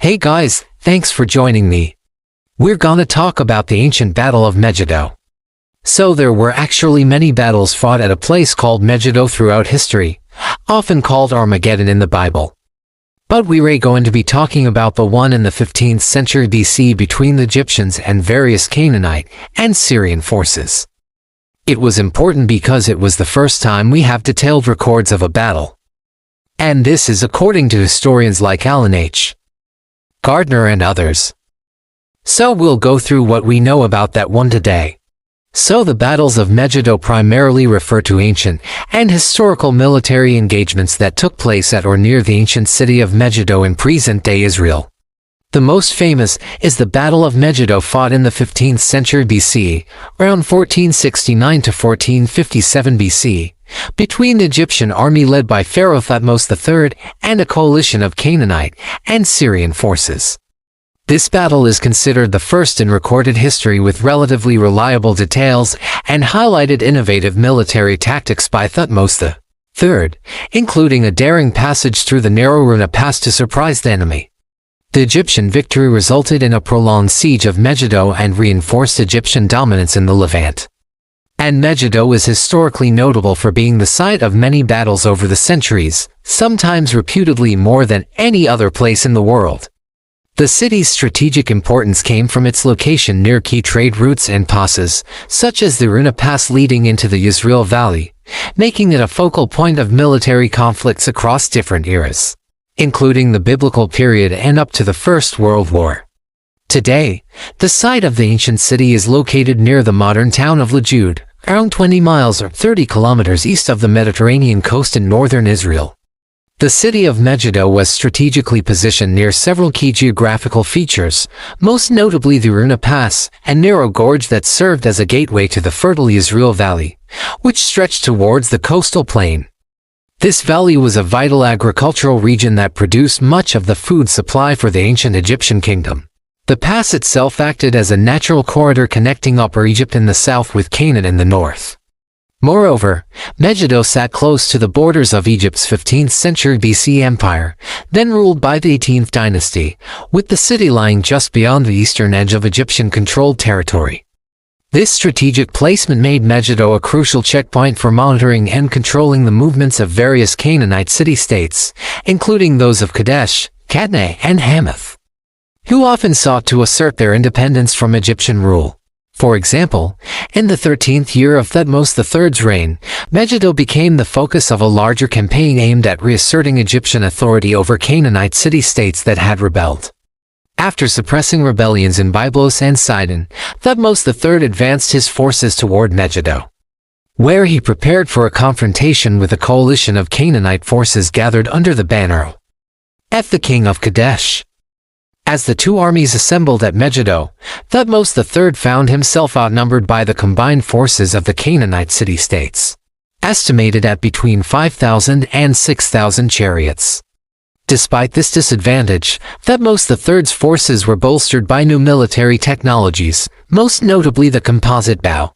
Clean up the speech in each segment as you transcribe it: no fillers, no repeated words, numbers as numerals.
Hey guys, thanks for joining me. We're gonna talk about the ancient Battle of Megiddo. So there were actually many battles fought at a place called Megiddo throughout history, often called Armageddon in the Bible. But we're going to be talking about the one in the 15th century BC between the Egyptians and various Canaanite and Syrian forces. It was important because it was the first time we have detailed records of a battle. And this is according to historians like Alan H. Gardner and others. So we'll go through what we know about that one today. So the battles of Megiddo primarily refer to ancient and historical military engagements that took place at or near the ancient city of Megiddo in present-day Israel. The most famous is the Battle of Megiddo, fought in the 15th century BC, around 1469 to 1457 BC, between the Egyptian army led by Pharaoh Thutmose III and a coalition of Canaanite and Syrian forces. This battle is considered the first in recorded history with relatively reliable details and highlighted innovative military tactics by Thutmose III, including a daring passage through the narrow Runa Pass to surprise the enemy. The Egyptian victory resulted in a prolonged siege of Megiddo and reinforced Egyptian dominance in the Levant. And Megiddo is historically notable for being the site of many battles over the centuries, sometimes reputedly more than any other place in the world. The city's strategic importance came from its location near key trade routes and passes, such as the Runa Pass leading into the Yisrael Valley, making it a focal point of military conflicts across different eras, including the biblical period and up to the First World War. Today, the site of the ancient city is located near the modern town of Lajud, around 20 miles or 30 kilometers east of the Mediterranean coast in northern Israel. The city of Megiddo was strategically positioned near several key geographical features, most notably the Runa Pass, a narrow gorge that served as a gateway to the fertile Yisrael Valley, which stretched towards the coastal plain. This valley was a vital agricultural region that produced much of the food supply for the ancient Egyptian kingdom. The pass itself acted as a natural corridor connecting Upper Egypt in the south with Canaan in the north. Moreover, Megiddo sat close to the borders of Egypt's 15th century BC empire, then ruled by the 18th dynasty, with the city lying just beyond the eastern edge of Egyptian-controlled territory. This strategic placement made Megiddo a crucial checkpoint for monitoring and controlling the movements of various Canaanite city-states, including those of Kadesh, Kadneh, and Hamath, who often sought to assert their independence from Egyptian rule. For example, in the 13th year of Thutmose III's reign, Megiddo became the focus of a larger campaign aimed at reasserting Egyptian authority over Canaanite city-states that had rebelled. After suppressing rebellions in Byblos and Sidon, Thutmose III advanced his forces toward Megiddo, where he prepared for a confrontation with a coalition of Canaanite forces gathered under the banner of the king of Kadesh. As the two armies assembled at Megiddo, Thutmose III found himself outnumbered by the combined forces of the Canaanite city-states, estimated at between 5,000 and 6,000 chariots. Despite this disadvantage, Thutmose III's forces were bolstered by new military technologies, most notably the composite bow.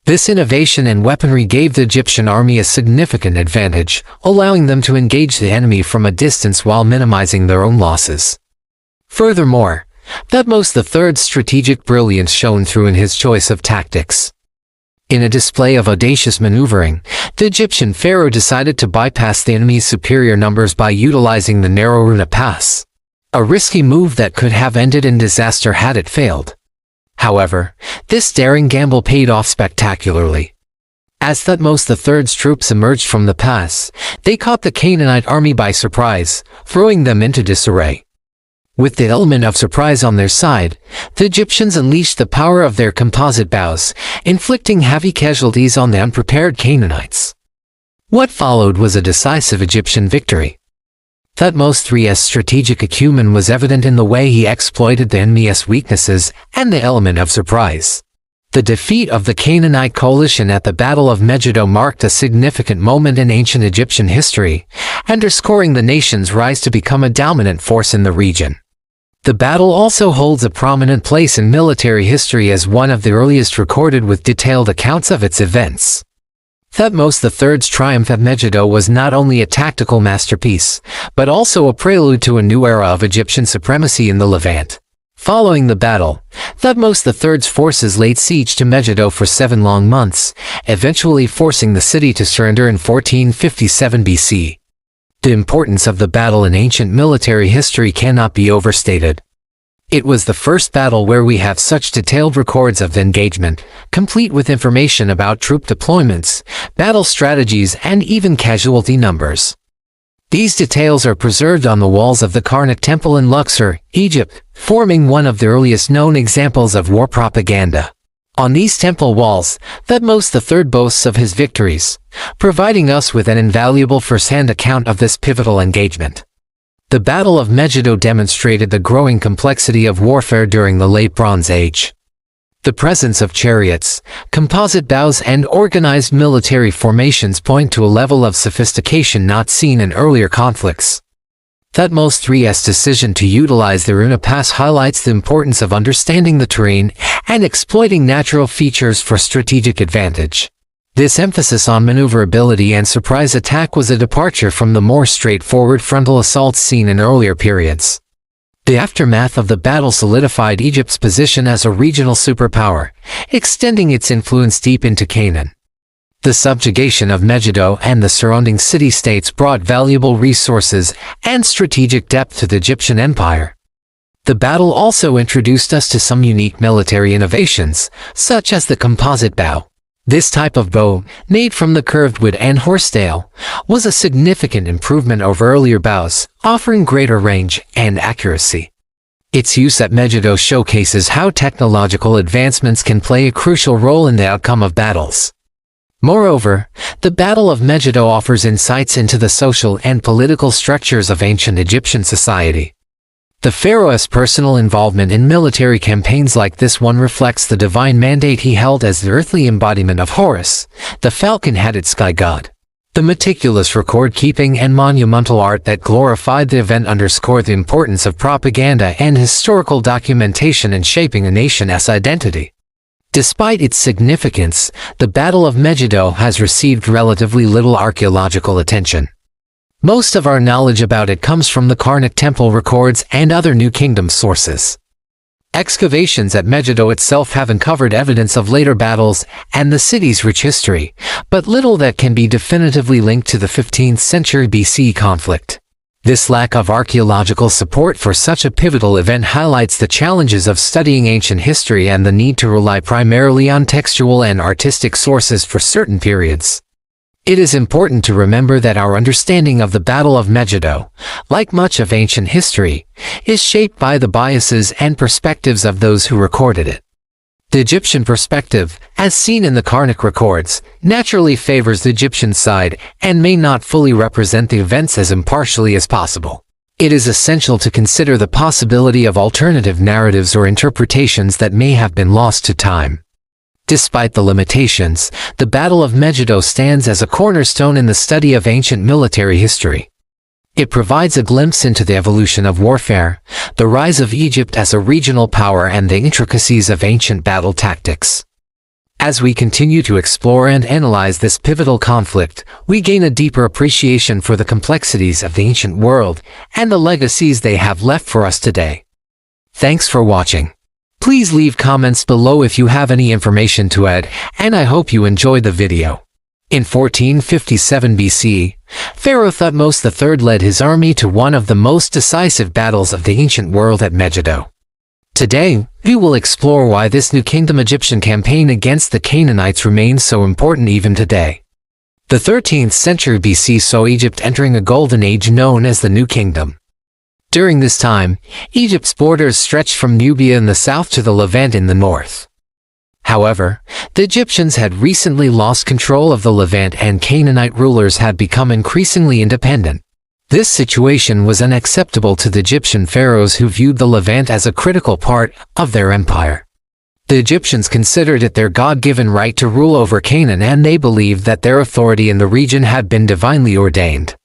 This innovation in weaponry gave the Egyptian army a significant advantage, allowing them to engage the enemy from a distance while minimizing their own losses. Furthermore, Thutmose III's strategic brilliance shone through in his choice of tactics. In a display of audacious maneuvering, the Egyptian pharaoh decided to bypass the enemy's superior numbers by utilizing the narrow Runa Pass, a risky move that could have ended in disaster had it failed. However, this daring gamble paid off spectacularly. As Thutmose III's troops emerged from the pass, they caught the Canaanite army by surprise, throwing them into disarray. With the element of surprise on their side, the Egyptians unleashed the power of their composite bows, inflicting heavy casualties on the unprepared Canaanites. What followed was a decisive Egyptian victory. Thutmose III's strategic acumen was evident in the way he exploited the enemy's weaknesses and the element of surprise. The defeat of the Canaanite coalition at the Battle of Megiddo marked a significant moment in ancient Egyptian history, underscoring the nation's rise to become a dominant force in the region. The battle also holds a prominent place in military history as one of the earliest recorded with detailed accounts of its events. Thutmose III's triumph at Megiddo was not only a tactical masterpiece, but also a prelude to a new era of Egyptian supremacy in the Levant. Following the battle, Thutmose III's forces laid siege to Megiddo for 7 long months, eventually forcing the city to surrender in 1457 BC. The importance of the battle in ancient military history cannot be overstated. It was the first battle where we have such detailed records of the engagement, complete with information about troop deployments, battle strategies, and even casualty numbers. These details are preserved on the walls of the Karnak Temple in Luxor, Egypt, forming one of the earliest known examples of war propaganda. On these temple walls, Thutmose III boasts of his victories, providing us with an invaluable first-hand account of this pivotal engagement. The Battle of Megiddo demonstrated the growing complexity of warfare during the Late Bronze Age. The presence of chariots, composite bows, and organized military formations point to a level of sophistication not seen in earlier conflicts. Thutmose III's decision to utilize the Runa Pass highlights the importance of understanding the terrain and exploiting natural features for strategic advantage. This emphasis on maneuverability and surprise attack was a departure from the more straightforward frontal assaults seen in earlier periods. The aftermath of the battle solidified Egypt's position as a regional superpower, extending its influence deep into Canaan. The subjugation of Megiddo and the surrounding city-states brought valuable resources and strategic depth to the Egyptian empire. The battle also introduced us to some unique military innovations, such as the composite bow. This type of bow, made from the curved wood and horsetail, was a significant improvement over earlier bows, offering greater range and accuracy. Its use at Megiddo showcases how technological advancements can play a crucial role in the outcome of battles. Moreover, the Battle of Megiddo offers insights into the social and political structures of ancient Egyptian society. The pharaoh's personal involvement in military campaigns like this one reflects the divine mandate he held as the earthly embodiment of Horus, the falcon-headed sky god. The meticulous record-keeping and monumental art that glorified the event underscore the importance of propaganda and historical documentation in shaping a nation's identity. Despite its significance, the Battle of Megiddo has received relatively little archaeological attention. Most of our knowledge about it comes from the Karnak Temple records and other New Kingdom sources. Excavations at Megiddo itself have uncovered evidence of later battles and the city's rich history, but little that can be definitively linked to the 15th century BC conflict. This lack of archaeological support for such a pivotal event highlights the challenges of studying ancient history and the need to rely primarily on textual and artistic sources for certain periods. It is important to remember that our understanding of the Battle of Megiddo, like much of ancient history, is shaped by the biases and perspectives of those who recorded it. The Egyptian perspective, as seen in the Karnak records, naturally favors the Egyptian side and may not fully represent the events as impartially as possible. It is essential to consider the possibility of alternative narratives or interpretations that may have been lost to time. Despite the limitations, the Battle of Megiddo stands as a cornerstone in the study of ancient military history. It provides a glimpse into the evolution of warfare, the rise of Egypt as a regional power, and the intricacies of ancient battle tactics. As we continue to explore and analyze this pivotal conflict, we gain a deeper appreciation for the complexities of the ancient world and the legacies they have left for us today. Thanks for watching. Please leave comments below if you have any information to add, and I hope you enjoyed the video. In 1457 BC, Pharaoh Thutmose III led his army to one of the most decisive battles of the ancient world at Megiddo. Today, we will explore why this New Kingdom Egyptian campaign against the Canaanites remains so important even today. The 13th century BC saw Egypt entering a golden age known as the New Kingdom. During this time, Egypt's borders stretched from Nubia in the south to the Levant in the north. However, the Egyptians had recently lost control of the Levant and Canaanite rulers had become increasingly independent. This situation was unacceptable to the Egyptian pharaohs who viewed the Levant as a critical part of their empire. The Egyptians considered it their God-given right to rule over Canaan, and they believed that their authority in the region had been divinely ordained.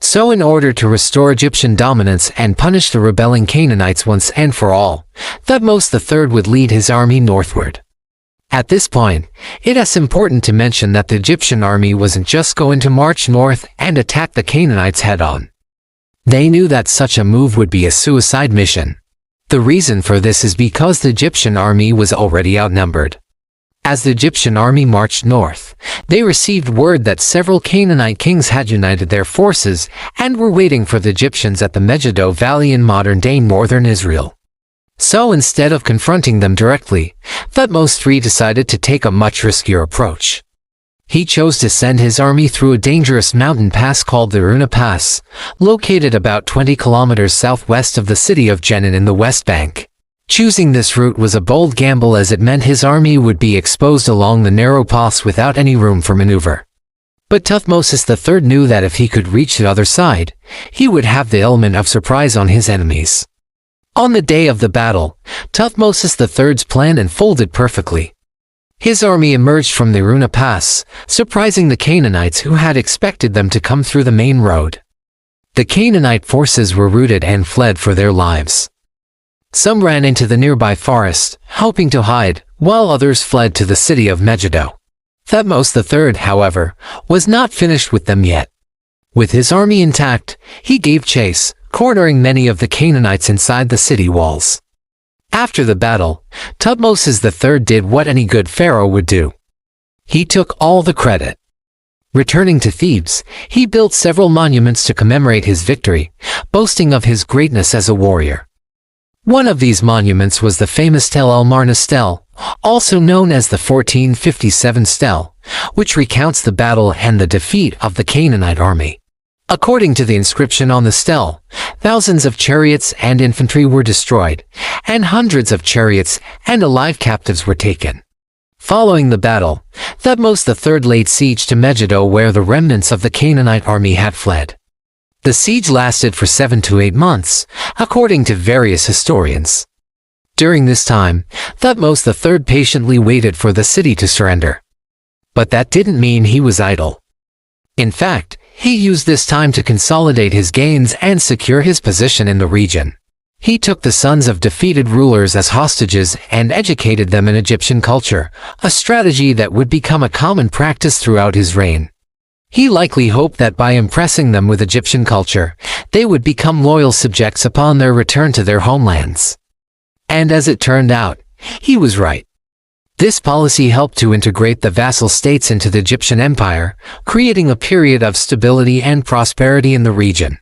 So in order to restore Egyptian dominance and punish the rebelling Canaanites once and for all, Thutmose III would lead his army northward. At this point, it is important to mention that the Egyptian army wasn't just going to march north and attack the Canaanites head-on. They knew that such a move would be a suicide mission. The reason for this is because the Egyptian army was already outnumbered. As the Egyptian army marched north, they received word that several Canaanite kings had united their forces and were waiting for the Egyptians at the Megiddo Valley in modern-day northern Israel. So instead of confronting them directly, Thutmose III decided to take a much riskier approach. He chose to send his army through a dangerous mountain pass called the Runa Pass, located about 20 kilometers southwest of the city of Jenin in the West Bank. Choosing this route was a bold gamble as it meant his army would be exposed along the narrow paths without any room for maneuver. But Thutmose III knew that if he could reach the other side, he would have the element of surprise on his enemies. On the day of the battle, Thutmose III's plan unfolded perfectly. His army emerged from the Runa Pass, surprising the Canaanites who had expected them to come through the main road. The Canaanite forces were routed and fled for their lives. Some ran into the nearby forest, hoping to hide, while others fled to the city of Megiddo. Thutmose III, however, was not finished with them yet. With his army intact, he gave chase, cornering many of the Canaanites inside the city walls. After the battle, Thutmose III did what any good pharaoh would do. He took all the credit. Returning to Thebes, he built several monuments to commemorate his victory, boasting of his greatness as a warrior. One of these monuments was the famous Tel el-Marna stele, also known as the 1457 stele, which recounts the battle and the defeat of the Canaanite army. According to the inscription on the stele, thousands of chariots and infantry were destroyed, and hundreds of chariots and alive captives were taken. Following the battle, Thutmose III laid siege to Megiddo where the remnants of the Canaanite army had fled. The siege lasted for 7 to 8 months, according to various historians. During this time, Thutmose III patiently waited for the city to surrender. But that didn't mean he was idle. In fact, he used this time to consolidate his gains and secure his position in the region. He took the sons of defeated rulers as hostages and educated them in Egyptian culture, a strategy that would become a common practice throughout his reign. He likely hoped that by impressing them with Egyptian culture, they would become loyal subjects upon their return to their homelands. And as it turned out, he was right. This policy helped to integrate the vassal states into the Egyptian Empire, creating a period of stability and prosperity in the region.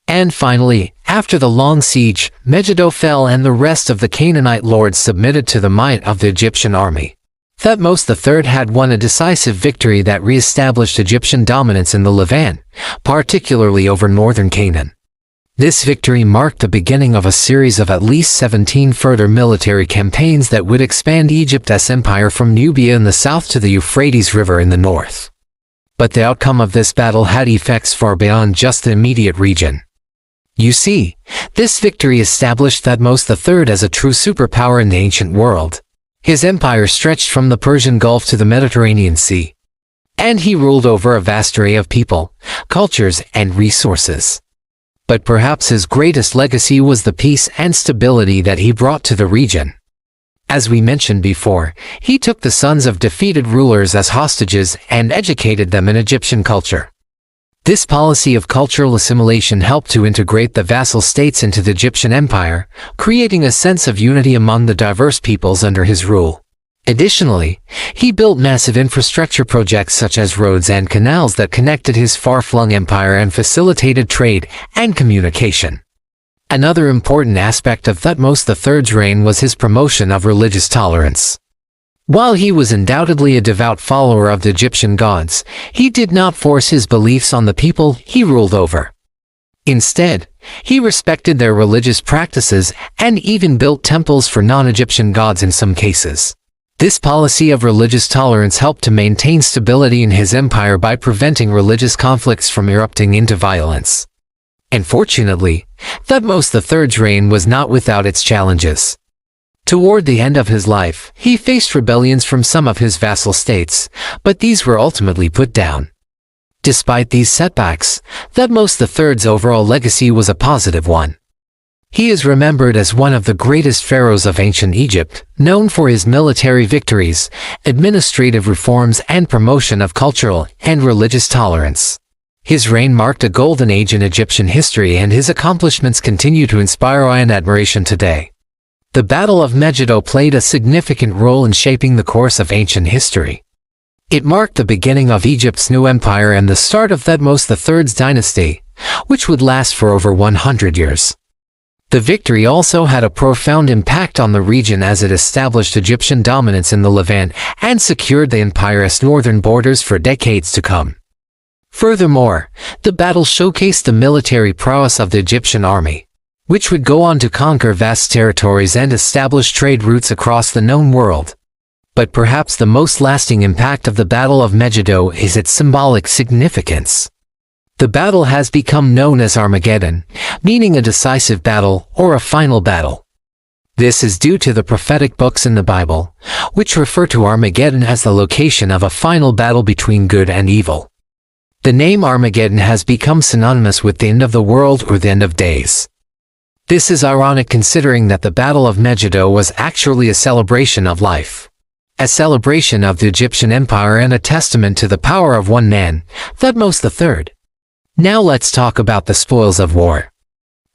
And finally, after the long siege, Megiddo fell and the rest of the Canaanite lords submitted to the might of the Egyptian army. Thutmose III had won a decisive victory that re-established Egyptian dominance in the Levant, particularly over northern Canaan. This victory marked the beginning of a series of at least 17 further military campaigns that would expand Egypt's empire from Nubia in the south to the Euphrates River in the north. But the outcome of this battle had effects far beyond just the immediate region. You see, this victory established Thutmose III as a true superpower in the ancient world. His empire stretched from the Persian Gulf to the Mediterranean Sea, and he ruled over a vast array of people, cultures, and resources. But perhaps his greatest legacy was the peace and stability that he brought to the region. As we mentioned before, he took the sons of defeated rulers as hostages and educated them in Egyptian culture. This policy of cultural assimilation helped to integrate the vassal states into the Egyptian Empire, creating a sense of unity among the diverse peoples under his rule. Additionally, he built massive infrastructure projects such as roads and canals that connected his far-flung empire and facilitated trade and communication. Another important aspect of Thutmose III's reign was his promotion of religious tolerance. While he was undoubtedly a devout follower of the Egyptian gods, he did not force his beliefs on the people he ruled over. Instead, he respected their religious practices and even built temples for non-Egyptian gods in some cases. This policy of religious tolerance helped to maintain stability in his empire by preventing religious conflicts from erupting into violence. Unfortunately, Thutmose III's reign was not without its challenges. Toward the end of his life, he faced rebellions from some of his vassal states, but these were ultimately put down. Despite these setbacks, Thutmose III's overall legacy was a positive one. He is remembered as one of the greatest pharaohs of ancient Egypt, known for his military victories, administrative reforms, and promotion of cultural and religious tolerance. His reign marked a golden age in Egyptian history, and his accomplishments continue to inspire awe and admiration today. The Battle of Megiddo played a significant role in shaping the course of ancient history. It marked the beginning of Egypt's new empire and the start of Thutmose III's dynasty, which would last for over 100 years. The victory also had a profound impact on the region as it established Egyptian dominance in the Levant and secured the empire's northern borders for decades to come. Furthermore, the battle showcased the military prowess of the Egyptian army, which would go on to conquer vast territories and establish trade routes across the known world. But perhaps the most lasting impact of the Battle of Megiddo is its symbolic significance. The battle has become known as Armageddon, meaning a decisive battle or a final battle. This is due to the prophetic books in the Bible, which refer to Armageddon as the location of a final battle between good and evil. The name Armageddon has become synonymous with the end of the world or the end of days. This is ironic considering that the Battle of Megiddo was actually a celebration of life, a celebration of the Egyptian Empire and a testament to the power of one man, Thutmose III. Now let's talk about the spoils of war.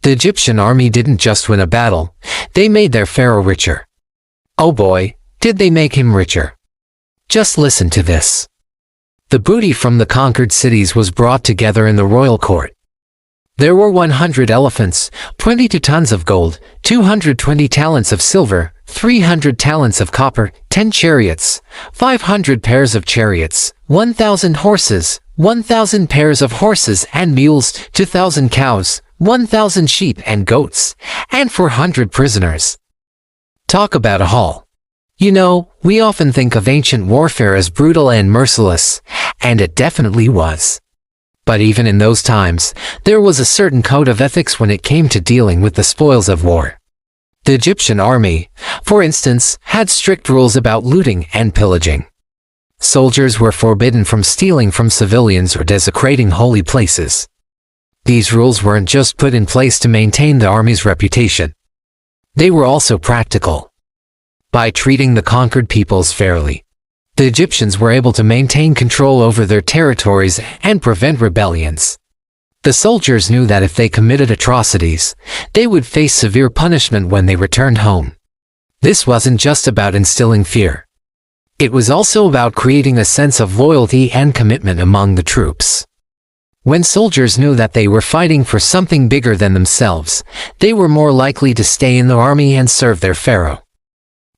The Egyptian army didn't just win a battle, they made their pharaoh richer. Oh boy, did they make him richer. Just listen to this. The booty from the conquered cities was brought together in the royal court. There were 100 elephants, 22 tons of gold, 220 talents of silver, 300 talents of copper, 10 chariots, 500 pairs of chariots, 1,000 horses, 1,000 pairs of horses and mules, 2,000 cows, 1,000 sheep and goats, and 400 prisoners. Talk about a haul. You know, we often think of ancient warfare as brutal and merciless, and it definitely was. But even in those times, there was a certain code of ethics when it came to dealing with the spoils of war. The Egyptian army, for instance, had strict rules about looting and pillaging. Soldiers were forbidden from stealing from civilians or desecrating holy places. These rules weren't just put in place to maintain the army's reputation. They were also practical. By treating the conquered peoples fairly, the Egyptians were able to maintain control over their territories and prevent rebellions. The soldiers knew that if they committed atrocities, they would face severe punishment when they returned home. This wasn't just about instilling fear. It was also about creating a sense of loyalty and commitment among the troops. When soldiers knew that they were fighting for something bigger than themselves, they were more likely to stay in the army and serve their pharaoh.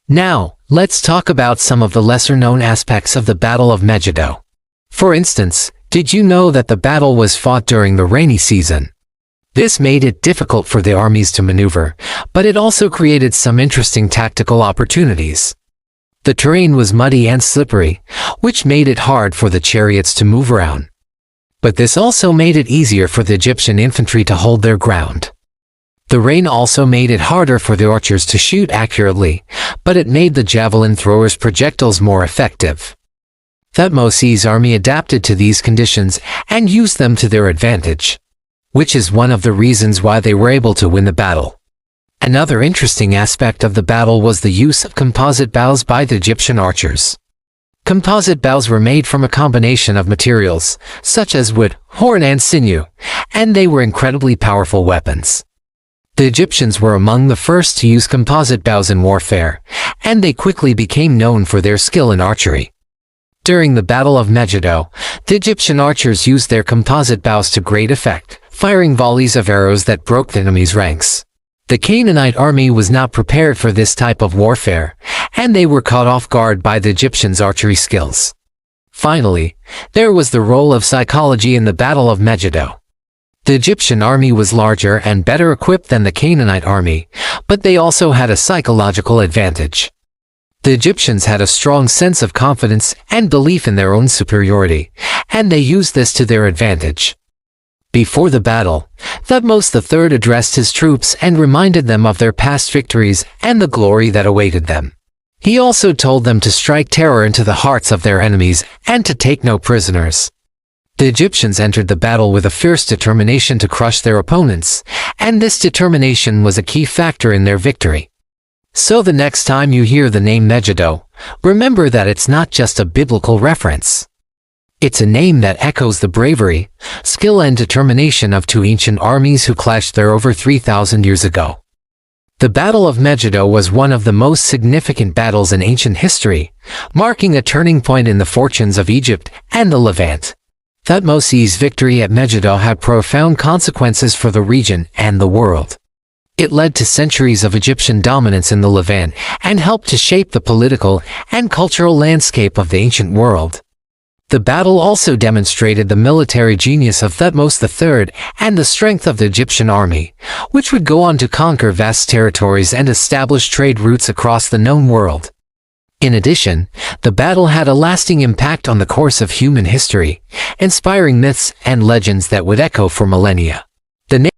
Now, let's talk about some of the lesser-known aspects of the Battle of Megiddo. For instance, did you know that the battle was fought during the rainy season? This made it difficult for the armies to maneuver, but it also created some interesting tactical opportunities. The terrain was muddy and slippery, which made it hard for the chariots to move around. But this also made it easier for the Egyptian infantry to hold their ground. The rain also made it harder for the archers to shoot accurately, but it made the javelin throwers' projectiles more effective. Thutmose's army adapted to these conditions and used them to their advantage, which is one of the reasons why they were able to win the battle. Another interesting aspect of the battle was the use of composite bows by the Egyptian archers. Composite bows were made from a combination of materials, such as wood, horn and sinew, and they were incredibly powerful weapons. The Egyptians were among the first to use composite bows in warfare, and they quickly became known for their skill in archery. During the Battle of Megiddo, the Egyptian archers used their composite bows to great effect, firing volleys of arrows that broke the enemy's ranks. The Canaanite army was not prepared for this type of warfare, and they were caught off guard by the Egyptians' archery skills. Finally, there was the role of psychology in the Battle of Megiddo. The Egyptian army was larger and better equipped than the Canaanite army, but they also had a psychological advantage. The Egyptians had a strong sense of confidence and belief in their own superiority, and they used this to their advantage. Before the battle, Thutmose III addressed his troops and reminded them of their past victories and the glory that awaited them. He also told them to strike terror into the hearts of their enemies and to take no prisoners. The Egyptians entered the battle with a fierce determination to crush their opponents, and this determination was a key factor in their victory. So the next time you hear the name Megiddo, remember that it's not just a biblical reference. It's a name that echoes the bravery, skill and determination of two ancient armies who clashed there over 3,000 years ago. The Battle of Megiddo was one of the most significant battles in ancient history, marking a turning point in the fortunes of Egypt and the Levant. Thutmose's victory at Megiddo had profound consequences for the region and the world. It led to centuries of Egyptian dominance in the Levant and helped to shape the political and cultural landscape of the ancient world. The battle also demonstrated the military genius of Thutmose III and the strength of the Egyptian army, which would go on to conquer vast territories and establish trade routes across the known world. In addition, the battle had a lasting impact on the course of human history, inspiring myths and legends that would echo for millennia. The